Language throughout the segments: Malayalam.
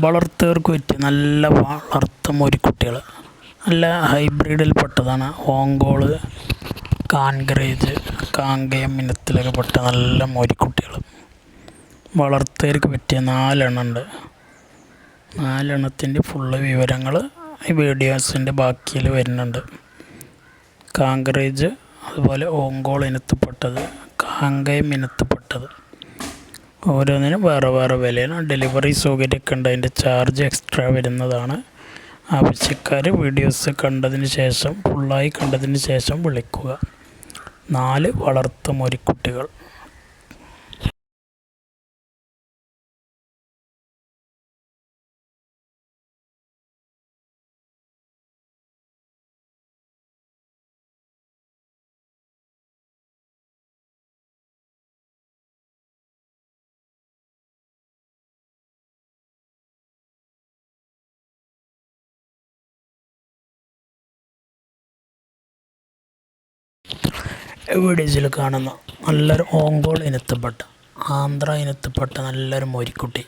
വളർത്തുകാർക്ക് പറ്റിയ നല്ല വളർത്ത മോരിക്കുട്ടികൾ, നല്ല ഹൈബ്രിഡിൽപ്പെട്ടതാണ്. ഓങ്കോള്, കാൻഗ്രേജ്, കാങ്കയം ഇനത്തിലൊക്കെ പെട്ട നല്ല മോരിക്കുട്ടികൾ വളർത്തുകാർക്ക് പറ്റിയ 4 എണ്ണം ഉണ്ട്. 4 എണ്ണത്തിൻ്റെ ഫുള്ള് വിവരങ്ങൾ ഈ വീഡിയോസിൻ്റെ ബാക്കിയിൽ വരുന്നുണ്ട്. കാങ്കറേജ്, അതുപോലെ ഓങ്കോൾ ഇനത്തിൽപ്പെട്ടത്, കാങ്കയം ഇനത്തിൽപ്പെട്ടത്, ഓരോന്നിനും വേറെ വേറെ വിലയാണ്. ഡെലിവറി സൗകര്യമൊക്കെ ഉണ്ട്. അതിൻ്റെ ചാർജ് എക്സ്ട്രാ വരുന്നതാണ്. ആവശ്യക്കാർ വീഡിയോസ് കണ്ടതിന് ശേഷം, ഫുള്ളായി കണ്ടതിന് ശേഷം വിളിക്കുക. 4 വളർത്ത മോരിക്കുട്ടികൾ. വീഡിയോസിൽ കാണുന്ന നല്ലൊരു ഓങ്കോൾ ഇനത്തിൽപ്പെട്ട, ആന്ധ്ര ഇനത്തിൽപ്പെട്ട നല്ലൊരു മോരിക്കുട്ടി,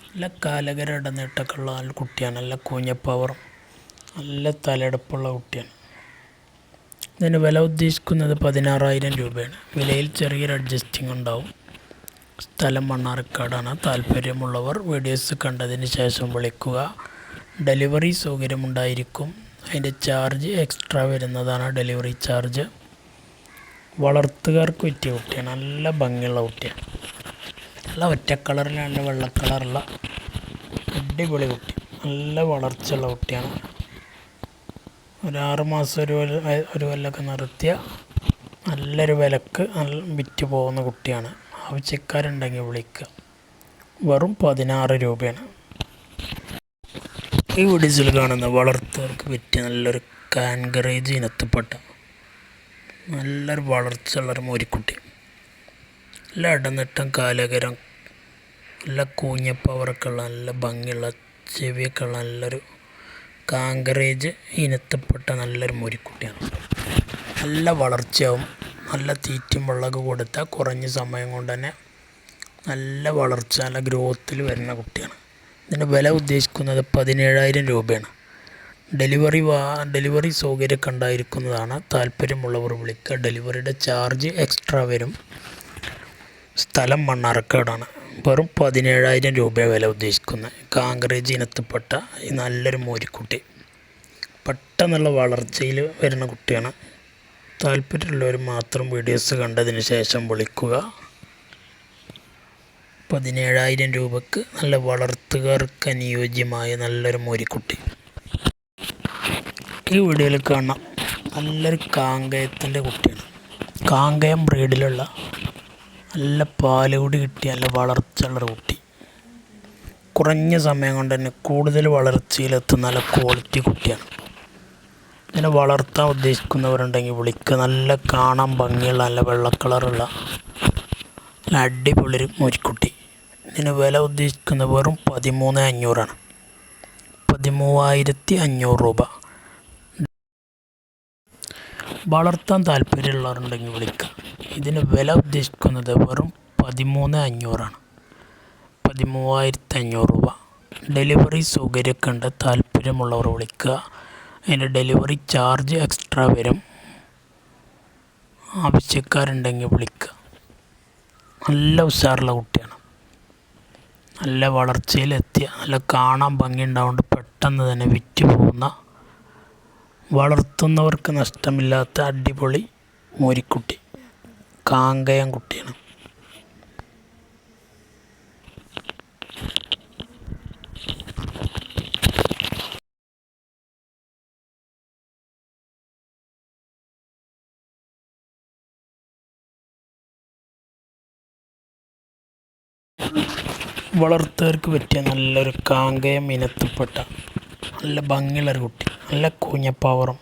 നല്ല കാലകര ഇടനീട്ടൊക്കെ ഉള്ള നല്ല കുട്ടിയാണ്. നല്ല കൂഞ്ഞപ്പവറും നല്ല തലയെടുപ്പുള്ള കുട്ടിയാണ്. ഇതിന് വില ഉദ്ദേശിക്കുന്നത് 16,000 രൂപയാണ്. വിലയിൽ ചെറിയൊരു അഡ്ജസ്റ്റിംഗ് ഉണ്ടാവും. സ്ഥലം മണ്ണാർക്കാടാണ്. താല്പര്യമുള്ളവർ വീഡിയോസ് കണ്ടതിന് ശേഷം വിളിക്കുക. ഡെലിവറി സൗകര്യമുണ്ടായിരിക്കും. അതിൻ്റെ ചാർജ് എക്സ്ട്രാ വരുന്നതാണ്, ഡെലിവറി ചാർജ്. വളർത്തുകാർക്ക് പറ്റിയ കുട്ടിയാണ്. നല്ല ഭംഗിയുള്ള കുട്ടിയാണ്. നല്ല ഒറ്റ കളറിൽ നല്ല വെള്ള കളറുള്ള അടിപൊളി കുട്ടി. നല്ല വളർച്ചയുള്ള കുട്ടിയാണ്. ഒരു 6 മാസം ഒരു കൊല്ലമൊക്കെ നിർത്തിയ നല്ലൊരു വിലക്ക് വിറ്റ് പോകുന്ന കുട്ടിയാണ്. ആവശ്യക്കാരുണ്ടെങ്കിൽ വിളിക്കുക. വെറും 16 രൂപയാണ്. ഈ വീഡിയോസിൽ കാണുന്ന വളർത്തുകാർക്ക് പറ്റിയ നല്ലൊരു കാൻഗറേജ് ഇനത്തിൽപ്പെട്ട നല്ലൊരു വളർച്ചയുള്ളൊരു മോരിക്കുട്ടി. നല്ല ഇടനിട്ടം, കാലകരം, നല്ല കൂഞ്ഞപ്പവറൊക്കെ ഉള്ള നല്ല ഭംഗിയുള്ള ചെവിയൊക്കെ ഉള്ള നല്ലൊരു കാങ്കറേജ് ഇനത്തിൽപ്പെട്ട നല്ലൊരു മോരിക്കുട്ടിയാണ്. നല്ല വളർച്ചയാവും. നല്ല തീറ്റയും വെള്ളമൊക്കെ കൊടുത്താൽ കുറഞ്ഞ സമയം കൊണ്ട് തന്നെ നല്ല വളർച്ച, നല്ല ഗ്രോത്തിൽ വരുന്ന കുട്ടിയാണ്. ഇതിൻ്റെ വില ഉദ്ദേശിക്കുന്നത് 17,000 രൂപയാണ്. ഡെലിവറി സൗകര്യമൊക്കെ ഉണ്ടായിരിക്കുന്നതാണ്. താല്പര്യമുള്ളവർ വിളിക്കുക. ഡെലിവറിയുടെ ചാർജ് എക്സ്ട്രാ വരും. സ്ഥലം മണ്ണാർക്കാടാണ്. വെറും 17,000 രൂപ വില ഉദ്ദേശിക്കുന്നത്. കാങ്കറേജ് ഇനത്തിൽപ്പെട്ട ഈ നല്ലൊരു മോരിക്കുട്ടി, പെട്ടെന്നുള്ള വളർച്ചയിൽ വരുന്ന കുട്ടിയാണ്. താല്പര്യമുള്ളവർ മാത്രം വീഡിയോസ് കണ്ടതിന് ശേഷം വിളിക്കുക. 17,000 രൂപക്ക് നല്ല വളർത്തുകാർക്ക് അനുയോജ്യമായ നല്ലൊരു മോരിക്കുട്ടി. ഈ വീഡിയോയിൽ കാണാം നല്ലൊരു കാങ്കയത്തിൻ്റെ കുട്ടിയാണ്. കാങ്കയം ബ്രീഡിലുള്ള നല്ല പാലുകൂടി കിട്ടിയ നല്ല വളർച്ചയുള്ളൊരു കുട്ടി. കുറഞ്ഞ സമയം കൊണ്ട് തന്നെ കൂടുതൽ വളർച്ചയിലെത്തുന്ന നല്ല ക്വാളിറ്റി കുട്ടിയാണ്. ഇതിനെ വളർത്താൻ ഉദ്ദേശിക്കുന്നവരുണ്ടെങ്കിൽ വിളിക്കുക. നല്ല കാണാൻ ഭംഗിയുള്ള നല്ല വെള്ള കളറുള്ള നല്ല അടിപൊളി മോരിക്കുട്ടി. ഇതിന് വില ഉദ്ദേശിക്കുന്നത് വെറും 13,500 ആണ്. 13,500 രൂപ. വളർത്താൻ താല്പര്യമുള്ളവരുണ്ടെങ്കിൽ വിളിക്കുക. ഇതിന് വില ഉദ്ദേശിക്കുന്നത് വെറും 13,500 ആണ്. 13,500 രൂപ. ഡെലിവറി സൗകര്യമൊക്കെ ഉണ്ട്. താല്പര്യമുള്ളവർ വിളിക്കുക. അതിൻ്റെ ഡെലിവറി ചാർജ് എക്സ്ട്രാ വരും. ആവശ്യക്കാരുണ്ടെങ്കിൽ വിളിക്കുക. നല്ല ഉഷാറുള്ള കുട്ടിയാണ്. നല്ല വളർച്ചയിലെത്തിയ, നല്ല കാണാൻ ഭംഗി ഉണ്ടാവുകൊണ്ട് പെട്ടെന്ന് തന്നെ വിറ്റ് പോകുന്ന, വളർത്തുന്നവർക്ക് നഷ്ടമില്ലാത്ത അടിപൊളി മോരിക്കുട്ടി, കാങ്കയം കുട്ടിയാണ്. വളർത്തുകാർക്ക് പറ്റിയ നല്ലൊരു കാങ്കയം ഇനത്തിൽപ്പെട്ട നല്ല ഭംഗിയുള്ളൊരു കുട്ടി, നല്ല കൂഞ്ഞപ്പവറും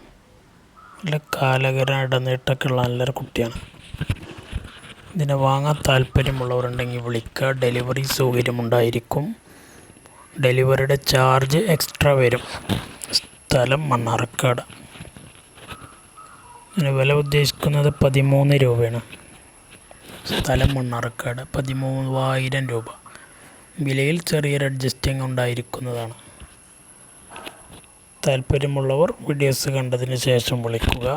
നല്ല കാലകര ഇടനീട്ടൊക്കെ ഉള്ള നല്ലൊരു കുട്ടിയാണ്. ഇതിനെ വാങ്ങാൻ താല്പര്യമുള്ളവരുണ്ടെങ്കിൽ വിളിക്കുക. ഡെലിവറി സൗകര്യമുണ്ടായിരിക്കും. ഡെലിവറിയുടെ ചാർജ് എക്സ്ട്രാ വരും. സ്ഥലം മണ്ണാർക്കാട്. ഇതിന് വില ഉദ്ദേശിക്കുന്നത് 13 രൂപയാണ്. സ്ഥലം മണ്ണാർക്കാട്. 13,000 രൂപ. വിലയിൽ ചെറിയൊരു അഡ്ജസ്റ്റിംഗ് ഉണ്ടായിരിക്കുന്നതാണ്. താല്പര്യമുള്ളവർ വീഡിയോസ് കണ്ടതിന് ശേഷം വിളിക്കുക.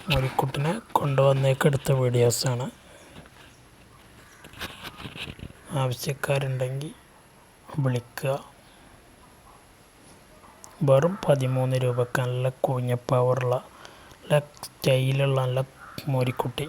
മോരിക്കുട്ടിനെ കൊണ്ടുവന്നേക്കെടുത്ത വീഡിയോസാണ്. ആവശ്യക്കാരുണ്ടെങ്കിൽ വിളിക്കുക. വെറും 13 രൂപക്ക് നല്ല കൂഞ്ഞ പവറുള്ള നല്ല സ്റ്റൈലുള്ള നല്ല മോരിക്കുട്ടി.